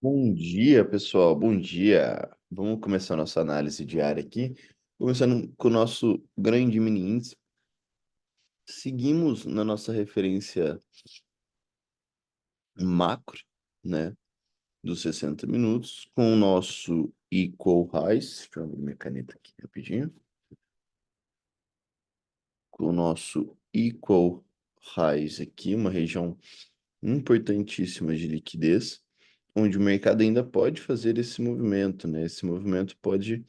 Bom dia, pessoal. Bom dia. Vamos começar a nossa análise diária aqui. Começando com o nosso grande mini índice. Seguimos na nossa referência macro, né, dos 60 minutos, com o nosso equal highs. Deixa eu abrir minha caneta aqui rapidinho. Com o nosso equal highs aqui, uma região importantíssima de liquidez, onde o mercado ainda pode fazer esse movimento, né? Esse movimento pode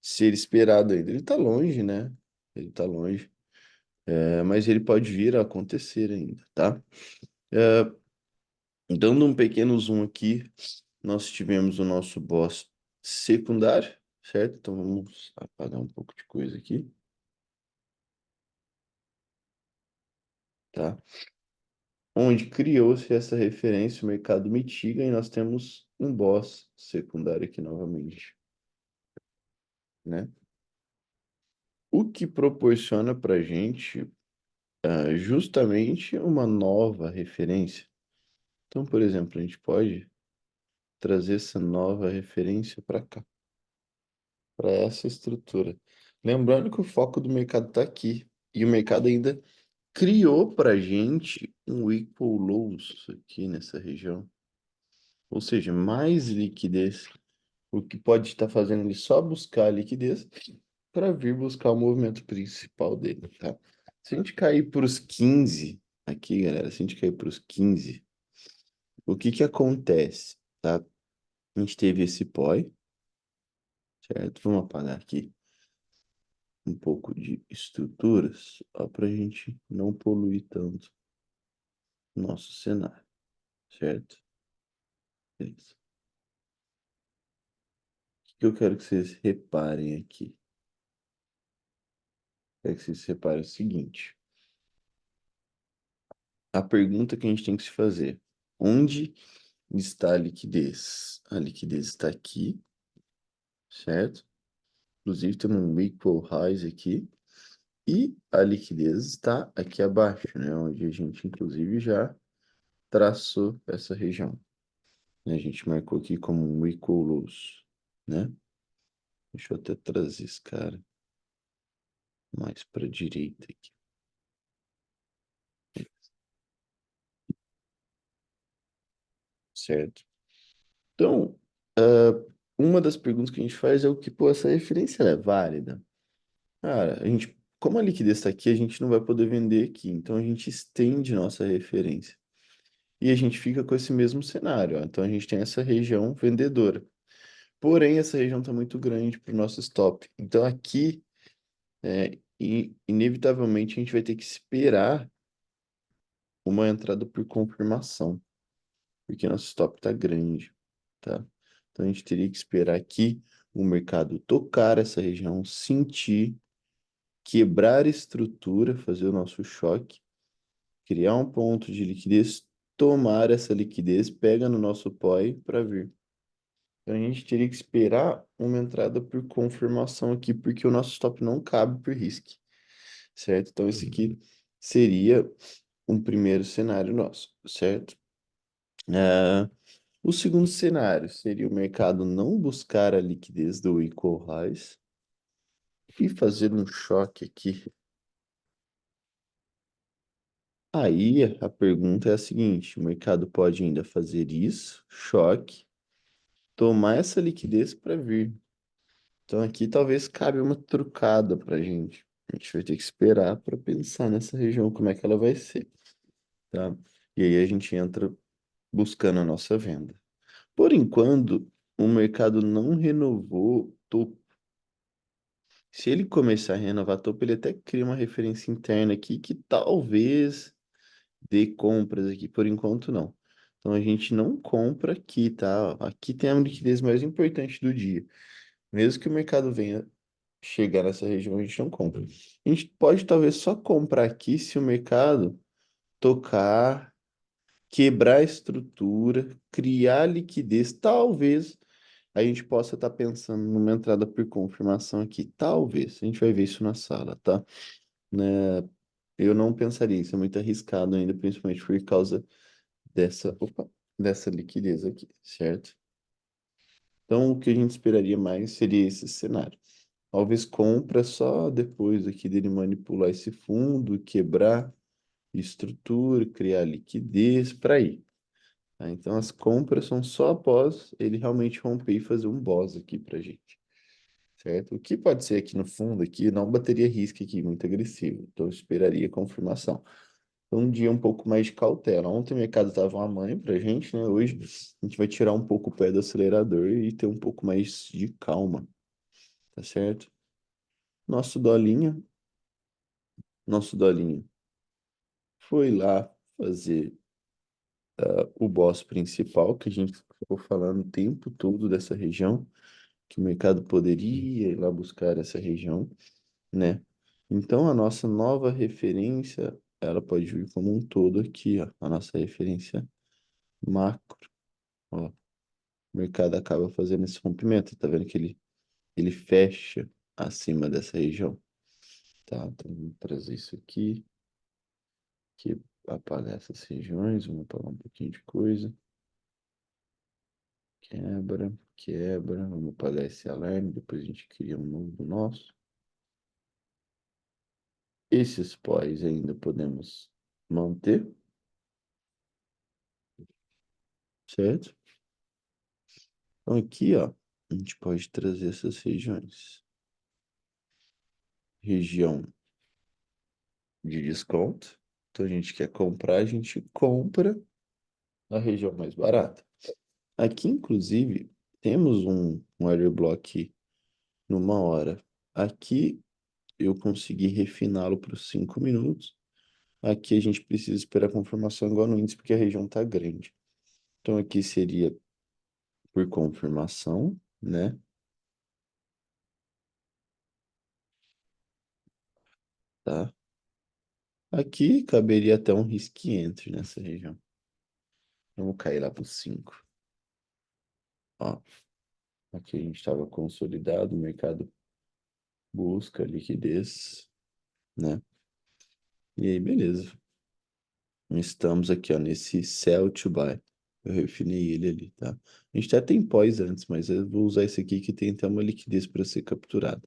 ser esperado ainda. Ele está longe, né? Ele está longe, mas ele pode vir a acontecer ainda, tá? É, dando um pequeno zoom aqui, nós tivemos o nosso boss secundário, certo? Então vamos apagar um pouco de coisa aqui, tá? Onde criou-se essa referência, o mercado mitiga e nós temos um boss secundário aqui novamente, né? O que proporciona para gente justamente uma nova referência. Então, por exemplo, a gente pode trazer essa nova referência para cá, para essa estrutura. Lembrando que o foco do mercado está aqui, e o mercado ainda criou para a gente um equal lows aqui nessa região, ou seja, mais liquidez. O que pode estar fazendo ele só buscar a liquidez para vir buscar o movimento principal dele, tá? Se a gente cair para os 15 aqui, galera, se a gente cair para os 15, o que que acontece, tá? A gente teve esse POI, certo? Vamos apagar aqui um pouco de estruturas, só para a gente não poluir tanto o nosso cenário, certo? Beleza. O que eu quero que vocês reparem aqui? Quero que vocês reparem o seguinte. A pergunta que a gente tem que se fazer: onde está a liquidez? A liquidez está aqui, certo? Inclusive temos um equal highs aqui. E a liquidez está aqui abaixo, né? Onde a gente inclusive já traçou essa região. A gente marcou aqui como um equal lows, né? Deixa eu até trazer esse cara mais para a direita aqui, certo? Então, uma das perguntas que a gente faz é o que, pô, essa referência ela é válida? Cara, como a liquidez está aqui, a gente não vai poder vender aqui, então a gente estende nossa referência. E a gente fica com esse mesmo cenário, ó. Então a gente tem essa região vendedora. Porém, essa região está muito grande para o nosso stop. Então aqui, inevitavelmente, a gente vai ter que esperar uma entrada por confirmação, porque nosso stop está grande, tá? Então a gente teria que esperar aqui o mercado tocar essa região, sentir, quebrar a estrutura, fazer o nosso choque, criar um ponto de liquidez, tomar essa liquidez, pega no nosso POI para vir. Então a gente teria que esperar uma entrada por confirmação aqui, porque o nosso stop não cabe por risco, certo? Então esse aqui seria um primeiro cenário nosso, certo? Ah, o segundo cenário seria o mercado não buscar a liquidez do equal highs e fazer um choque aqui. Aí a pergunta é a seguinte: o mercado pode ainda fazer isso, choque, tomar essa liquidez para vir. Então aqui talvez cabe uma trucada para a gente. A gente vai ter que esperar para pensar nessa região como é que ela vai ser, tá? E aí a gente entra buscando a nossa venda. Por enquanto, o mercado não renovou topo. Se ele começar a renovar topo, ele até cria uma referência interna aqui que talvez dê compras aqui. Por enquanto, não. Então a gente não compra aqui, tá? Aqui tem a liquidez mais importante do dia. Mesmo que o mercado venha chegar nessa região, a gente não compra. A gente pode talvez só comprar aqui se o mercado tocar, quebrar a estrutura, criar liquidez. Talvez a gente possa estar pensando numa entrada por confirmação aqui. Talvez. A gente vai ver isso na sala, tá? Né? Eu não pensaria, isso é muito arriscado ainda, principalmente por causa dessa, opa, dessa liquidez aqui, certo? Então, o que a gente esperaria mais seria esse cenário. Talvez compra só depois aqui dele manipular esse fundo, quebrar estrutura, criar liquidez para ir. Tá? Então, as compras são só após ele realmente romper e fazer um boss aqui para gente, certo? O que pode ser aqui no fundo, aqui, não bateria risco aqui muito agressivo, então eu esperaria confirmação. Então, um dia um pouco mais de cautela. Ontem o mercado estava uma mãe para gente, né? Hoje a gente vai tirar um pouco o pé do acelerador e ter um pouco mais de calma, tá certo? Nosso dolinha, nosso dolinha foi lá fazer o boss principal, que a gente ficou falando o tempo todo dessa região, que o mercado poderia ir lá buscar essa região, né? Então, a nossa nova referência, ela pode vir como um todo aqui, ó, a nossa referência macro, ó. O mercado acaba fazendo esse rompimento, tá vendo que ele fecha acima dessa região, tá? Então, vamos trazer isso aqui, apagar essas regiões, vamos apagar um pouquinho de coisa. Quebra, quebra. Vamos apagar esse alarme. Depois a gente cria um novo nosso. Esses pós ainda podemos manter, certo? Então aqui, ó, a gente pode trazer essas regiões. Região de desconto. Então a gente quer comprar, a gente compra na região mais barata. Aqui, inclusive, temos um order block numa hora. Aqui eu consegui refiná-lo para os 5 minutos. Aqui a gente precisa esperar a confirmação igual no índice, porque a região está grande. Então aqui seria por confirmação, né? Tá? Aqui caberia até um risk entry nessa região. Vamos cair lá para os 5. Ó, aqui a gente estava consolidado, o mercado busca liquidez, né? E aí, beleza. Estamos aqui, ó, nesse sell to buy. Eu refinei ele ali, tá? A gente até tem pós antes, mas eu vou usar esse aqui que tem até uma liquidez para ser capturado.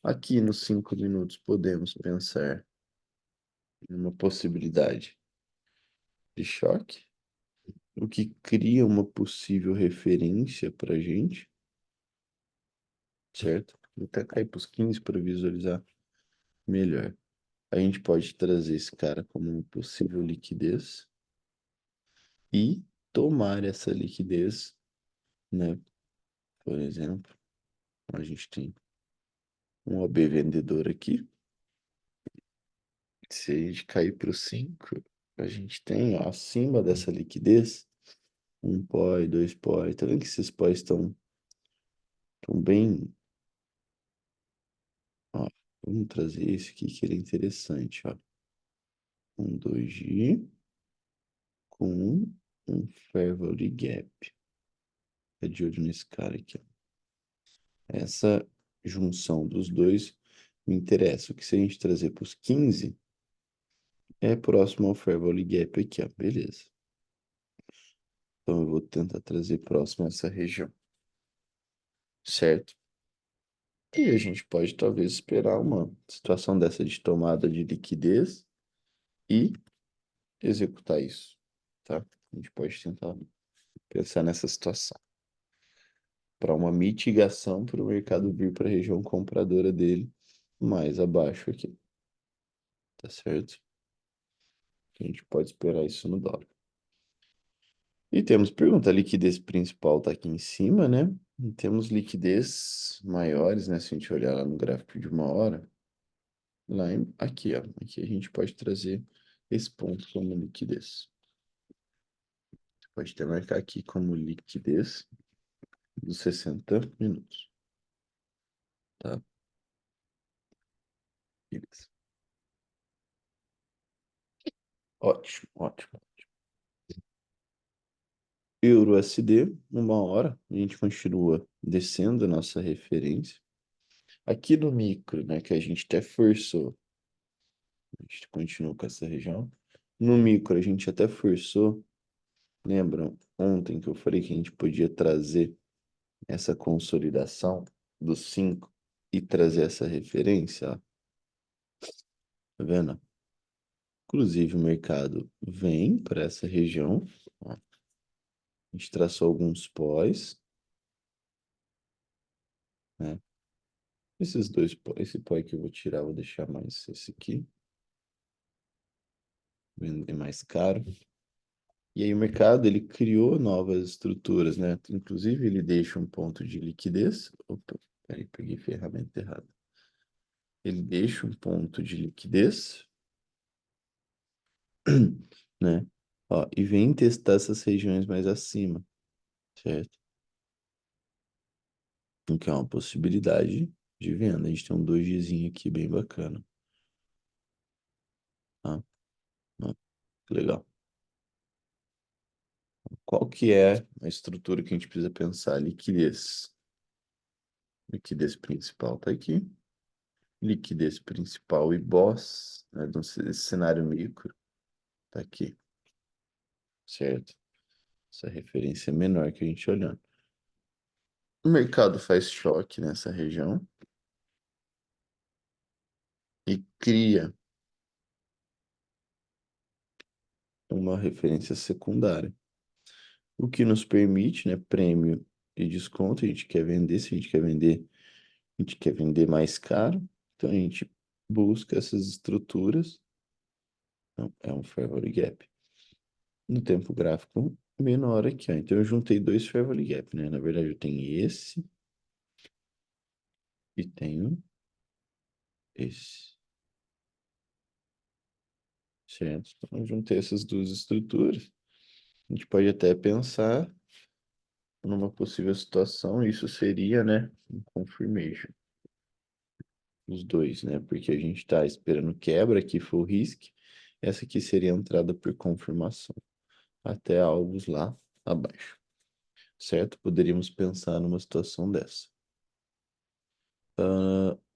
Aqui nos 5 minutos podemos pensar em uma possibilidade de choque, o que cria uma possível referência para a gente, certo? Vou até cair para os 15 para visualizar melhor. A gente pode trazer esse cara como uma possível liquidez e tomar essa liquidez, né? Por exemplo, a gente tem um OB vendedor aqui. Se a gente cair para o 5, a gente tem, ó, acima dessa liquidez, um POI, dois POI. Tá vendo que esses POIs estão bem. Ó, vamos trazer esse aqui que ele é interessante, ó. Um 2G com um Fair Value Gap. É de olho nesse cara aqui, ó. Essa junção dos dois me interessa. O que se a gente trazer para os 15 é próximo ao Fair Value Gap aqui, ó. Beleza. Então eu vou tentar trazer próximo a essa região, certo? E a gente pode talvez esperar uma situação dessa de tomada de liquidez e executar isso, tá? A gente pode tentar pensar nessa situação para uma mitigação para o mercado vir para a região compradora dele mais abaixo aqui, tá certo? A gente pode esperar isso no dólar. E temos pergunta, a liquidez principal está aqui em cima, né? E temos liquidez maiores, né? Se a gente olhar lá no gráfico de uma hora, aqui, ó, aqui a gente pode trazer esse ponto como liquidez. Pode até marcar aqui como liquidez dos 60 minutos, tá? Beleza. Ótimo, ótimo. Euro USD, uma hora, a gente continua descendo a nossa referência. Aqui no micro, né, que a gente até forçou, a gente continua com essa região. No micro, a gente até forçou, lembram ontem que eu falei que a gente podia trazer essa consolidação dos 5 e trazer essa referência, ó, tá vendo? Inclusive, o mercado vem para essa região, ó, a gente traçou alguns pós, né? Esses dois, esse pó que eu vou tirar, eu vou deixar mais esse aqui, vender mais caro. E aí o mercado, ele criou novas estruturas, né? Inclusive, ele deixa um ponto de liquidez. Opa, peraí, peguei a ferramenta errada. Ele deixa um ponto de liquidez, né? Ó, e vem testar essas regiões mais acima, certo? O que é uma possibilidade de venda. A gente tem um dojizinho aqui bem bacana. Tá? Ó, que legal. Qual que é a estrutura que a gente precisa pensar? Liquidez. Liquidez principal tá aqui. Liquidez principal e boss, né, desse cenário micro, tá aqui, certo? Essa referência é menor que a gente olhando. O mercado faz choque nessa região e cria uma referência secundária, o que nos permite, né, prêmio e desconto. A gente quer vender, se a gente quer vender, a gente quer vender mais caro, então a gente busca essas estruturas. Não, é um fair value gap. No tempo gráfico menor aqui, ó. Então eu juntei dois fair value gap, né? Na verdade eu tenho esse e tenho esse, certo? Então eu juntei essas duas estruturas. A gente pode até pensar numa possível situação, isso seria, né, um confirmation, os dois, né? Porque a gente está esperando quebra aqui, full risk, essa aqui seria a entrada por confirmação, até alvos lá abaixo, certo? Poderíamos pensar numa situação dessa.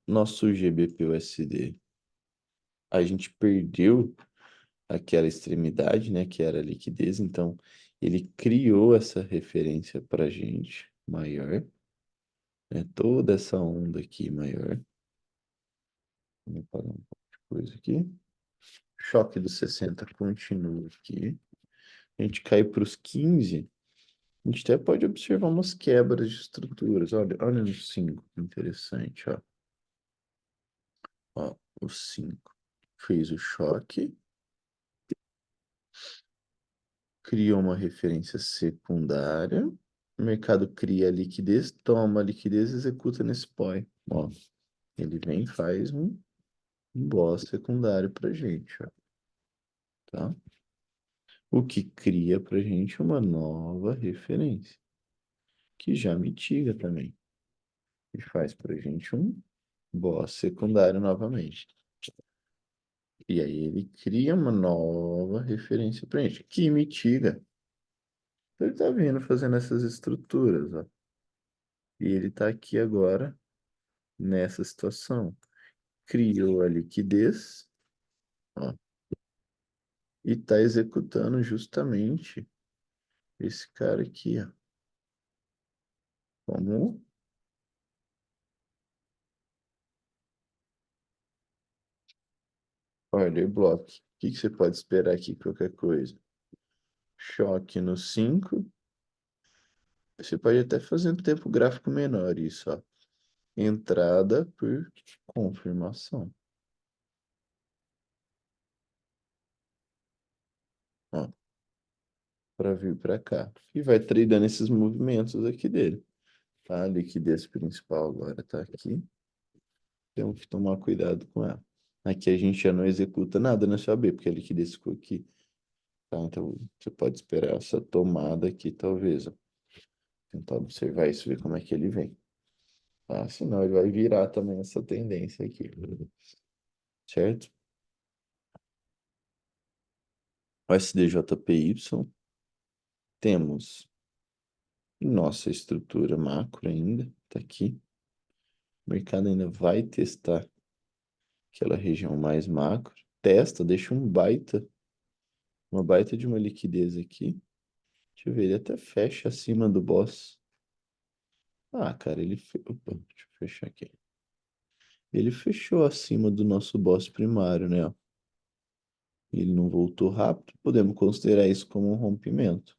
Nosso GBP-USD, a gente perdeu aquela extremidade, né, que era a liquidez, então ele criou essa referência para gente maior, né, toda essa onda aqui maior. Vou pagar um pouco de coisa aqui. Choque dos 60 continua aqui. A gente cai para os 15. A gente até pode observar umas quebras de estruturas. Olha, olha no 5, interessante, ó. Ó, o 5 fez o choque, criou uma referência secundária, o mercado cria a liquidez, toma a liquidez e executa nesse POI. Ó, ele vem e faz um boss secundário para gente, ó, tá? O que cria para gente uma nova referência, que já mitiga também, e faz para gente um boss secundário novamente. E aí ele cria uma nova referência para gente, que mitiga. Então ele tá vindo fazendo essas estruturas, ó. E ele tá aqui agora nessa situação. Criou a liquidez, ó, e está executando justamente esse cara aqui, ó, como order block. O que que você pode esperar aqui? Qualquer coisa. Choque no 5. Você pode até fazer um tempo gráfico menor isso, ó. Entrada por confirmação. Ó, para vir para cá. E vai tradando esses movimentos aqui dele. Tá? A liquidez principal agora está aqui. Temos que tomar cuidado com ela. Aqui a gente já não executa nada nessa AB, porque a liquidez ficou aqui. Tá? Então você pode esperar essa tomada aqui, talvez. Ó. Tentar observar isso, ver como é que ele vem. Tá? Senão ele vai virar também essa tendência aqui. Certo? O SDJPY, temos nossa estrutura macro ainda, tá aqui. O mercado ainda vai testar aquela região mais macro. Testa, deixa uma baita de uma liquidez aqui. Deixa eu ver, ele até fecha acima do boss. Ah, cara, Opa, deixa eu fechar aqui. Ele fechou acima do nosso boss primário, né? Ele não voltou rápido, podemos considerar isso como um rompimento.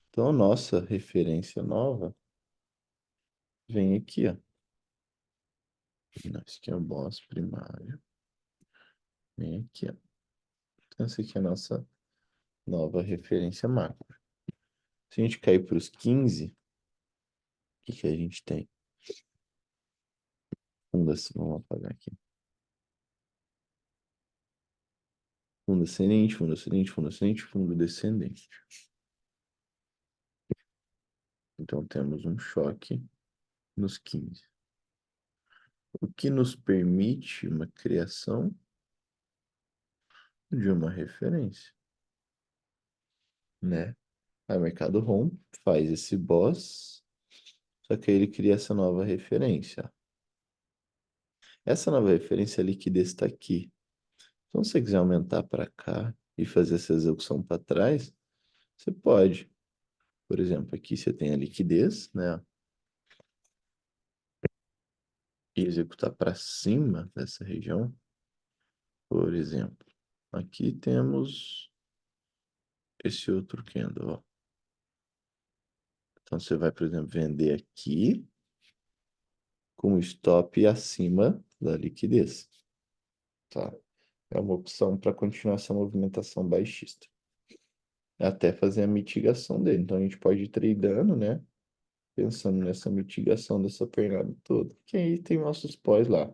Então, a nossa referência nova vem aqui, ó. Esse aqui é o boss primário. Vem aqui, ó. Então, essa aqui é a nossa nova referência macro. Se a gente cair para os 15, o que que a gente tem? Vamos apagar aqui. Fundo ascendente, fundo ascendente, fundo ascendente, fundo descendente. Então, temos um choque nos 15. O que nos permite uma criação de uma referência, né? Aí o mercado rompe, faz esse boss, só que aí ele cria essa nova referência. Essa nova referência, a liquidez está aqui. Então, se você quiser aumentar para cá e fazer essa execução para trás, você pode. Por exemplo, aqui você tem a liquidez, né? E executar para cima dessa região. Por exemplo, aqui temos esse outro candle, ó. Então, você vai, por exemplo, vender aqui com o stop acima da liquidez, tá? É uma opção para continuar essa movimentação baixista. Até fazer a mitigação dele. Então, a gente pode ir tradando, né? Pensando nessa mitigação dessa pernada toda. Que aí tem nossos pós lá,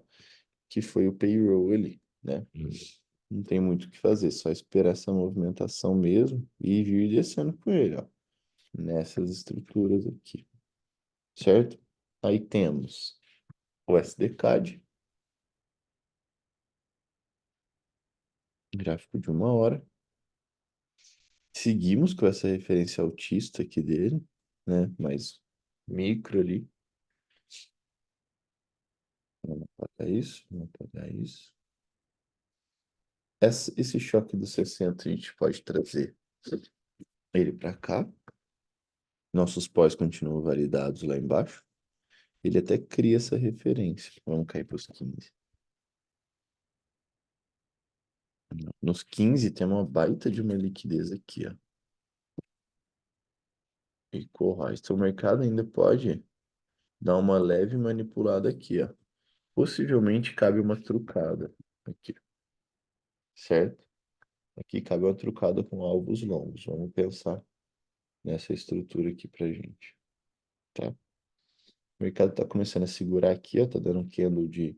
que foi o payroll ali, né? Não tem muito o que fazer, só esperar essa movimentação mesmo e vir descendo com ele, ó, nessas estruturas aqui, certo? Aí temos o SDCAD, gráfico de 1 hora. Seguimos com essa referência altista aqui dele, né? Mais micro ali. Vamos apagar isso, vamos apagar isso. Esse choque do 60 a gente pode trazer ele para cá. Nossos pós continuam validados lá embaixo. Ele até cria essa referência. Vamos cair para os 15. Nos 15 tem uma baita de uma liquidez aqui, ó. E corrais. Então o mercado ainda pode dar uma leve manipulada aqui, ó. Possivelmente cabe uma trucada aqui, certo? Aqui cabe uma trucada com alvos longos. Vamos pensar nessa estrutura aqui pra gente, tá? O mercado tá começando a segurar aqui, ó. Tá dando um candle de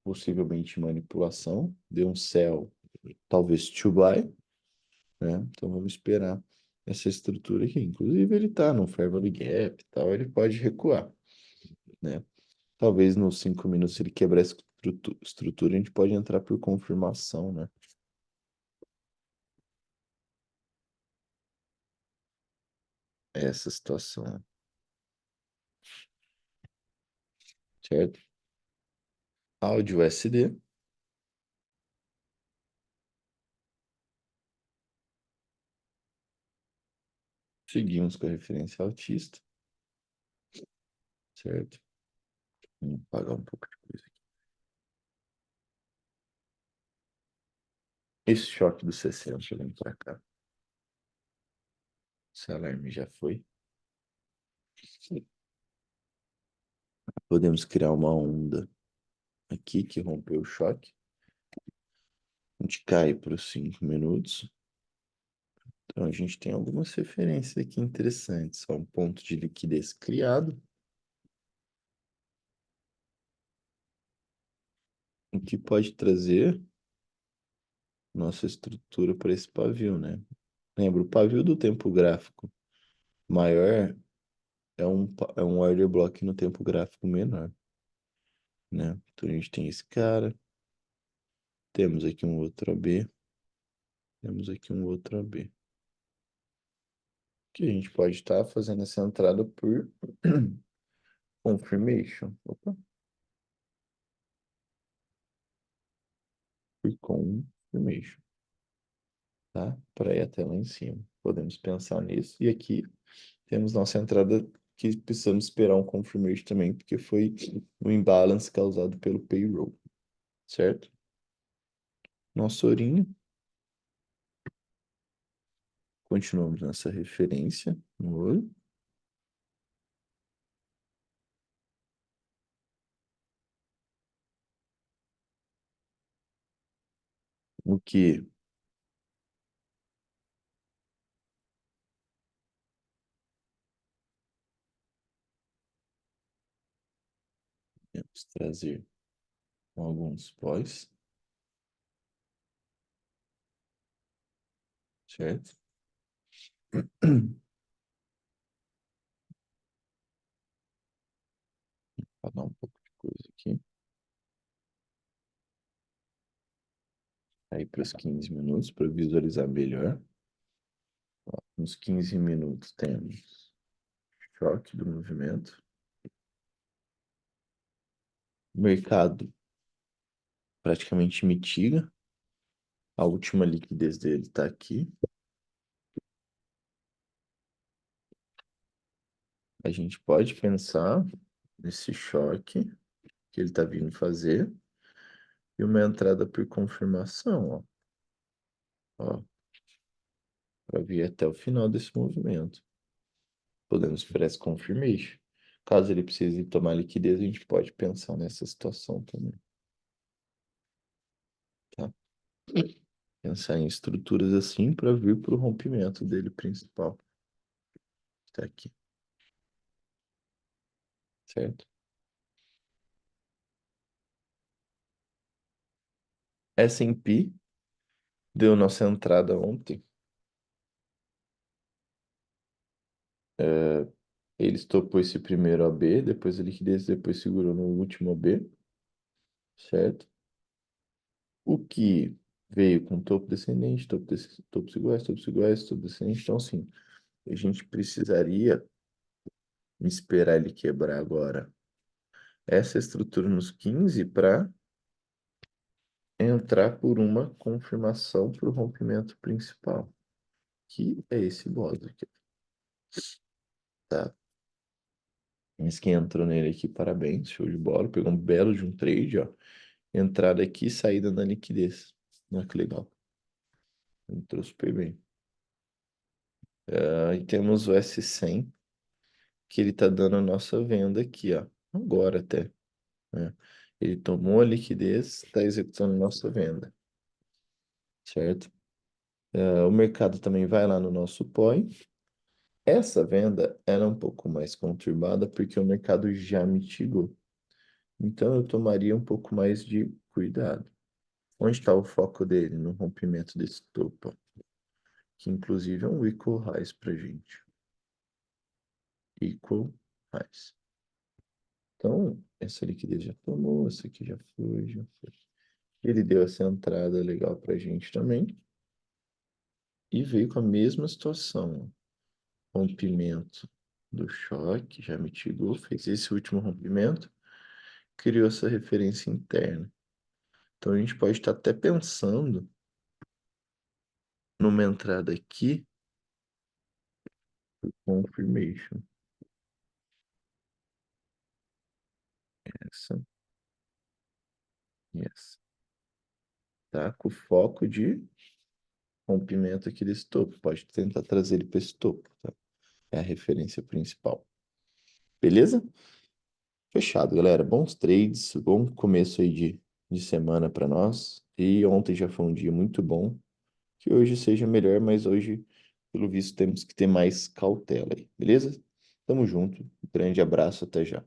possivelmente manipulação. Deu um sell, talvez to buy, né? Então vamos esperar essa estrutura aqui. Inclusive ele tá no fair value gap e tal, ele pode recuar, né? Talvez nos 5 minutos, se ele quebrar essa estrutura, a gente pode entrar por confirmação, né? Essa situação, certo? Áudio SD. Seguimos com a referência autista, certo? Vamos apagar um pouco de coisa aqui. Esse choque do 60, vem para cá. Esse alarme já foi. Podemos criar uma onda aqui que rompeu o choque. A gente cai para os 5 minutos. Então, a gente tem algumas referências aqui interessantes. Ó, um ponto de liquidez criado, o que pode trazer nossa estrutura para esse pavio, né? Lembra, o pavio do tempo gráfico maior é um order block no tempo gráfico menor, né? Então, a gente tem esse cara, temos aqui um outro AB, temos aqui um outro AB. Que a gente pode estar fazendo essa entrada por confirmation. Opa, por confirmation, tá? Para ir até lá em cima. Podemos pensar nisso. E aqui temos nossa entrada que precisamos esperar um confirmation também, porque foi um imbalance causado pelo payroll, certo? Nosso ourinho, continuamos nessa referência no ouro. O que vamos trazer alguns pós, certo? Vou dar um pouco de coisa aqui. Aí para os 15 minutos, para visualizar melhor. Ó, nos 15 minutos temos choque do movimento. O mercado praticamente mitiga. A última liquidez dele está aqui. A gente pode pensar nesse choque que ele está vindo fazer e uma entrada por confirmação, ó, para vir até o final desse movimento. Podemos press confirmation. Caso ele precise tomar liquidez, a gente pode pensar nessa situação também, tá? Pensar em estruturas assim para vir para o rompimento dele principal. Tá aqui, certo? S&P deu nossa entrada ontem. Ele estopou esse primeiro AB, depois a liquidez, depois segurou no último AB, certo? O que veio com topo descendente, topos iguais, topos iguais, topo descendente. Então, assim, a gente precisaria esperar ele quebrar agora essa estrutura nos 15 para entrar por uma confirmação para o rompimento principal, que é esse bode aqui, tá? Mas quem entrou nele aqui, parabéns, show de bola, pegou um belo de um trade, ó. Entrada aqui, saída na liquidez. Olha que legal. Entrou super bem. E temos o S100, que ele tá dando a nossa venda aqui, ó. Agora até, né? Ele tomou a liquidez, está executando nossa venda, certo? O mercado também vai lá no nosso POI. Essa venda era um pouco mais conturbada porque o mercado já mitigou. Então eu tomaria um pouco mais de cuidado. Onde está o foco dele? No rompimento desse topo, que inclusive é um equal highs para gente. Equal highs. Então, essa liquidez já tomou, essa aqui já foi, já foi. Ele deu essa entrada legal para gente também. E veio com a mesma situação. Rompimento do choque, já mitigou, fez esse último rompimento, criou essa referência interna. Então, a gente pode estar até pensando numa entrada aqui, confirmation. Essa e essa. Tá? Com foco de rompimento aqui desse topo. Pode tentar trazer ele para esse topo, tá? É a referência principal. Beleza? Fechado, galera. Bons trades, bom começo aí de semana para nós. E ontem já foi um dia muito bom. Que hoje seja melhor, mas hoje, pelo visto, temos que ter mais cautela aí, beleza? Tamo junto. Grande abraço, até já.